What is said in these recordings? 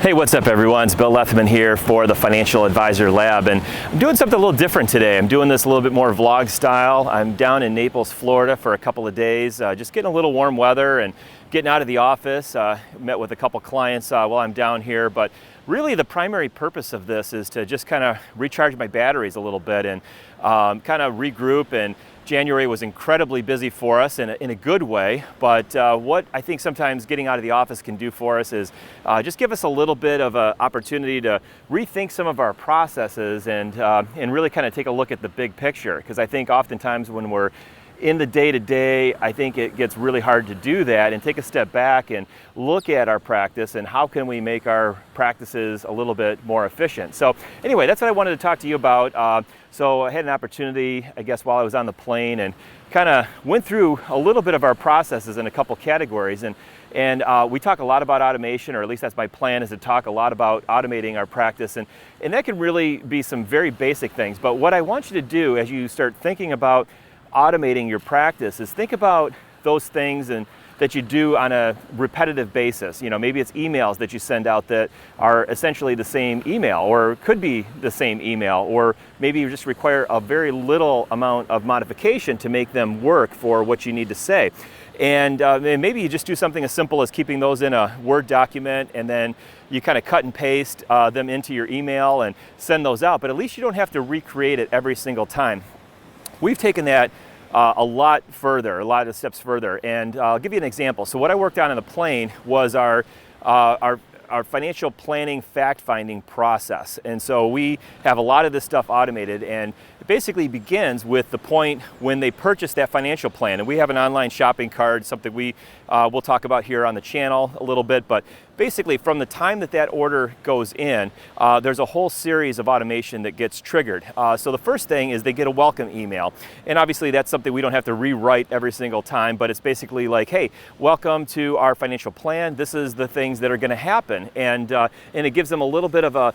Hey, what's up everyone? It's Bill Lethman here for the Financial Advisor Lab, and I'm doing something a little different today. I'm doing this a little bit more vlog style. I'm down in Naples, Florida for a couple of days, just getting a little warm weather and getting out of the office. Met with a couple clients while I'm down here, but really the primary purpose of this is to just kind of recharge my batteries a little bit and kind of regroup. And January was incredibly busy for us in a good way, but what I think sometimes getting out of the office can do for us is just give us a little bit of an opportunity to rethink some of our processes and really kind of take a look at the big picture. Because I think oftentimes when we're in the day-to-day, I think it gets really hard to do that and take a step back and look at our practice and how can we make our practices a little bit more efficient. So anyway, that's what I wanted to talk to you about. So I had an opportunity, I guess, while I was on the plane and kind of went through a little bit of our processes in a couple categories. And we talk a lot about automation, or at least that's my plan, is to talk a lot about automating our practice. And that can really be some very basic things. But what I want you to do as you start thinking about automating your practice is think about those things and that you do on a repetitive basis. You know, maybe it's emails that you send out that are essentially the same email, or could be the same email, or maybe you just require a very little amount of modification to make them work for what you need to say. And maybe you just do something as simple as keeping those in a Word document, and then you kind of cut and paste them into your email and send those out. But at least you don't have to recreate it every single time. We've taken that a lot of steps further, and I'll give you an example. So what I worked on the plane was our financial planning fact-finding process. And so we have a lot of this stuff automated, and it basically begins with the point when they purchase that financial plan. And we have an online shopping cart, something we'll talk about here on the channel a little bit, but basically from the time that order goes in, there's a whole series of automation that gets triggered. So the first thing is they get a welcome email. And obviously that's something we don't have to rewrite every single time, but it's basically like, hey, welcome to our financial plan. This is the things that are gonna happen. And it gives them a little bit of a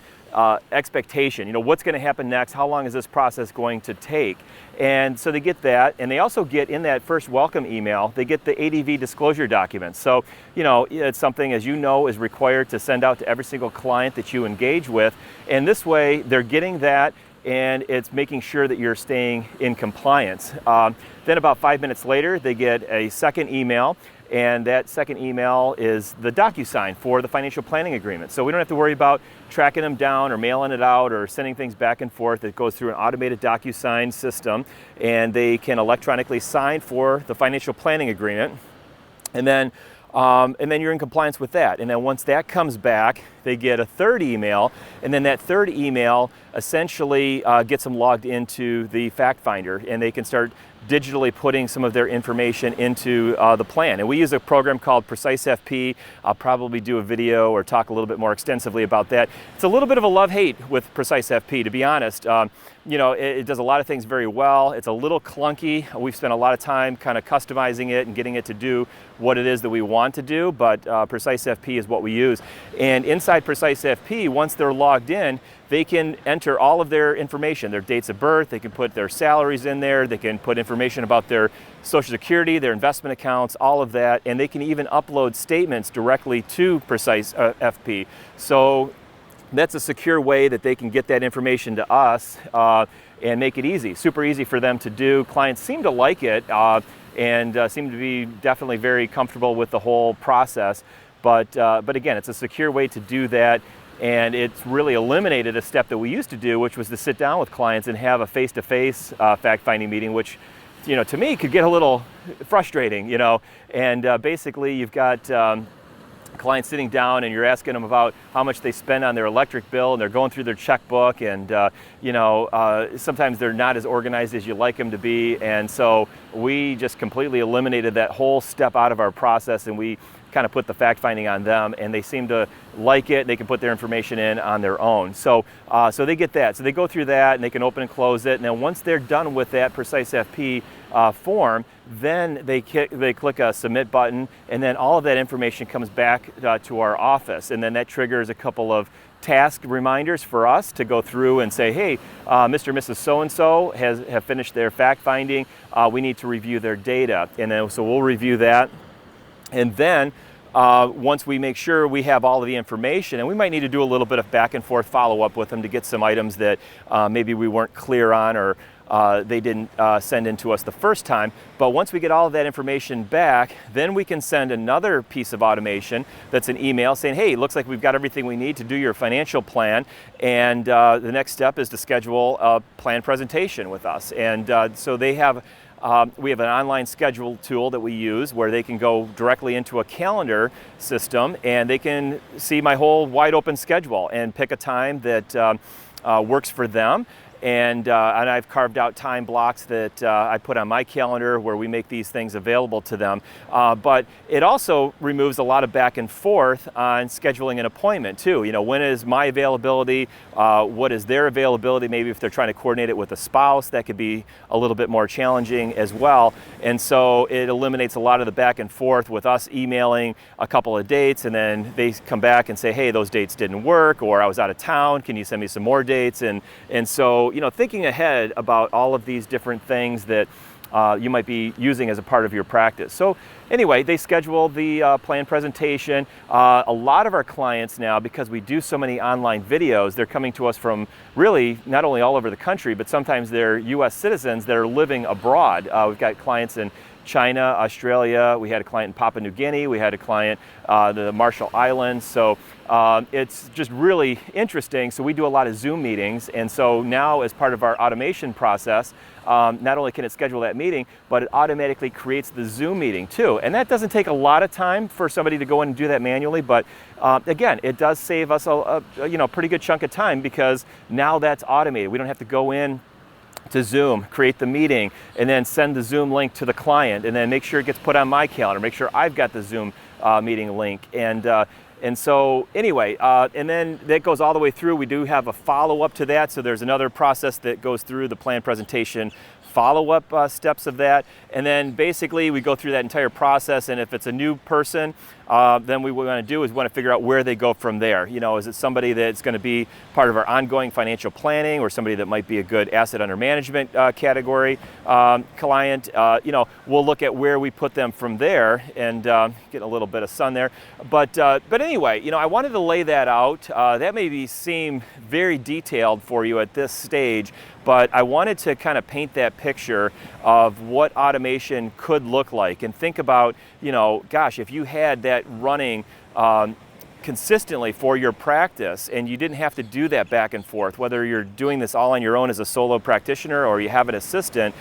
expectation, you know, what's going to happen next, how long is this process going to take. And so they get that, and they also get in that first welcome email, they get the ADV disclosure documents. So, you know, it's something, as you know, is required to send out to every single client that you engage with. And this way they're getting that, and it's making sure that you're staying in compliance. Then about 5 minutes later, they get a second email, and that second email is the DocuSign for the financial planning agreement. So we don't have to worry about tracking them down or mailing it out or sending things back and forth. It goes through an automated DocuSign system, and they can electronically sign for the financial planning agreement. And then you're in compliance with that. And then once that comes back, they get a third email, and then that third email essentially gets them logged into the fact finder, and they can start digitally putting some of their information into the plan. And we use a program called PreciseFP. I'll probably do a video or talk a little bit more extensively about that. It's a little bit of a love-hate with PreciseFP, to be honest. You know, it does a lot of things very well. It's a little clunky. We've spent a lot of time kind of customizing it and getting it to do what it is that we want to do, but PreciseFP is what we use. And inside PreciseFP, once they're logged in, they can enter all of their information, their dates of birth, they can put their salaries in there, they can put information about their Social Security, their investment accounts, all of that, and they can even upload statements directly to PreciseFP. So that's a secure way that they can get that information to us and make it easy, super easy for them to do. Clients seem to like it and seem to be definitely very comfortable with the whole process. But again, it's a secure way to do that. And it's really eliminated a step that we used to do, which was to sit down with clients and have a face-to-face fact-finding meeting, which, you know, to me could get a little frustrating, you know. And basically you've got clients sitting down and you're asking them about how much they spend on their electric bill, and they're going through their checkbook, and you know, sometimes they're not as organized as you like them to be. And so we just completely eliminated that whole step out of our process, and we kind of put the fact finding on them, and they seem to like it. They can put their information in on their own. So they get that. So they go through that, and they can open and close it. And then once they're done with that PreciseFP form, then they click a submit button, and then all of that information comes back to our office. And then that triggers a couple of task reminders for us to go through and say, hey, Mr. and Mrs. So-and-so have finished their fact finding. We need to review their data. And then so we'll review that. And then once we make sure we have all of the information, and we might need to do a little bit of back and forth follow-up with them to get some items that maybe we weren't clear on, or they didn't send in to us the first time. But once we get all of that information back, then we can send another piece of automation that's an email saying, hey, it looks like we've got everything we need to do your financial plan, and the next step is to schedule a plan presentation with us. And so they have we have an online schedule tool that we use where they can go directly into a calendar system, and they can see my whole wide open schedule and pick a time that works for them. And I've carved out time blocks that I put on my calendar where we make these things available to them. But it also removes a lot of back and forth on scheduling an appointment too. You know, when is my availability? What is their availability? Maybe if they're trying to coordinate it with a spouse, that could be a little bit more challenging as well. And so it eliminates a lot of the back and forth with us emailing a couple of dates, and then they come back and say, hey, those dates didn't work, or I was out of town, can you send me some more dates? And so, you know, thinking ahead about all of these different things that you might be using as a part of your practice. So anyway, they schedule the plan presentation. A lot of our clients now, because we do so many online videos, they're coming to us from really not only all over the country, but sometimes they're US citizens that are living abroad. We've got clients in China, Australia, we had a client in Papua New Guinea, we had a client the Marshall Islands. So it's just really interesting. So we do a lot of Zoom meetings, and so now as part of our automation process, not only can it schedule that meeting, but it automatically creates the Zoom meeting too. And that doesn't take a lot of time for somebody to go in and do that manually, but again, it does save us a pretty good chunk of time, because now that's automated. We don't have to go in to Zoom, create the meeting, and then send the Zoom link to the client, and then make sure it gets put on my calendar, make sure I've got the Zoom meeting link. And so anyway, and then that goes all the way through. We do have a follow-up to that, so there's another process that goes through the plan presentation, follow-up steps of that, and then basically we go through that entire process. And if it's a new person, then what we want to do is we want to figure out where they go from there. You know, is it somebody that's going to be part of our ongoing financial planning, or somebody that might be a good asset under management category client? You know, we'll look at where we put them from there, and get a little bit of sun there. But anyway, you know, I wanted to lay that out. That maybe seem very detailed for you at this stage, but I wanted to kind of paint that picture of what automation could look like, and think about, you know, gosh, if you had that running consistently for your practice, and you didn't have to do that back and forth, whether you're doing this all on your own as a solo practitioner or you have an assistant,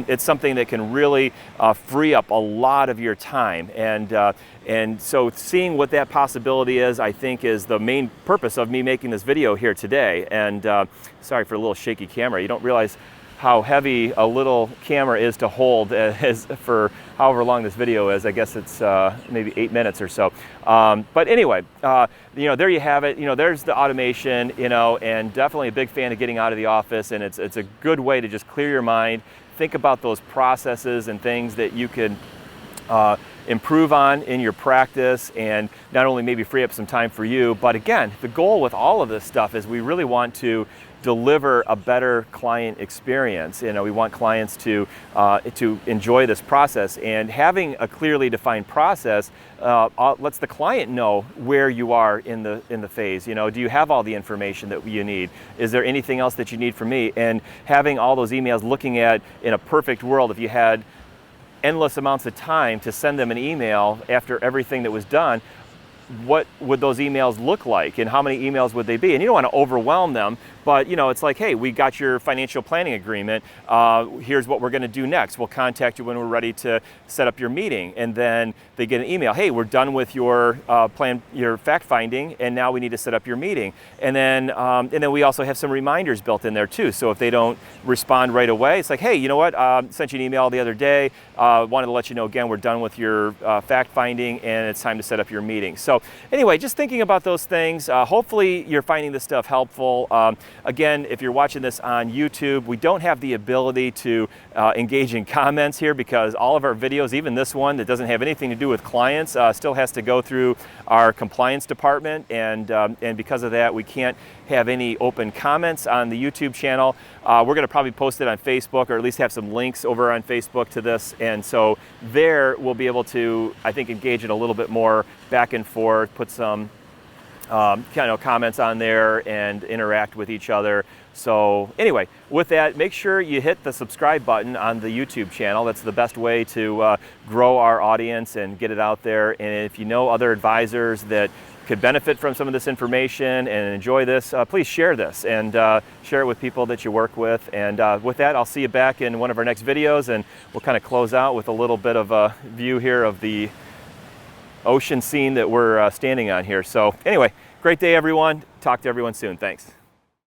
it's something that can really free up a lot of your time. And so seeing what that possibility is, I think, is the main purpose of me making this video here today. And sorry for a little shaky camera. You don't realize how heavy a little camera is to hold as for however long this video is. I guess it's maybe 8 minutes or so. But anyway, you know, there you have it. You know, there's the automation, you know, and definitely a big fan of getting out of the office, and it's a good way to just clear your mind, think about those processes and things that you could improve on in your practice, and not only maybe free up some time for you, but again, the goal with all of this stuff is we really want to deliver a better client experience. You know, we want clients to enjoy this process, and having a clearly defined process lets the client know where you are in the phase. You know, do you have all the information that you need? Is there anything else that you need from me? And having all those emails, looking at, in a perfect world, if you had endless amounts of time to send them an email after everything that was done, what would those emails look like, and how many emails would they be? And you don't want to overwhelm them, but you know, it's like, hey, we got your financial planning agreement. Here's what we're going to do next. We'll contact you when we're ready to set up your meeting. And then they get an email, hey, we're done with your plan, your fact finding, and now we need to set up your meeting. And then we also have some reminders built in there too. So if they don't respond right away, it's like, hey, you know what? Sent you an email the other day. Wanted to let you know again, we're done with your fact finding, and it's time to set up your meeting. So anyway, just thinking about those things. Hopefully you're finding this stuff helpful. Again, if you're watching this on YouTube, we don't have the ability to engage in comments here, because all of our videos, even this one that doesn't have anything to do with clients, still has to go through our compliance department, and because of that, we can't have any open comments on the YouTube channel. We're going to probably post it on Facebook, or at least have some links over on Facebook to this, and so there we'll be able to, I think, engage in a little bit more back and forth, put some comments on there and interact with each other. So anyway, with that, make sure you hit the subscribe button on the YouTube channel. That's the best way to grow our audience and get it out there. And if you know other advisors that could benefit from some of this information and enjoy this, please share this and share it with people that you work with. And with that, I'll see you back in one of our next videos, and we'll kind of close out with a little bit of a view here of the ocean scene that we're standing on here. So anyway, great day everyone. Talk to everyone soon. Thanks.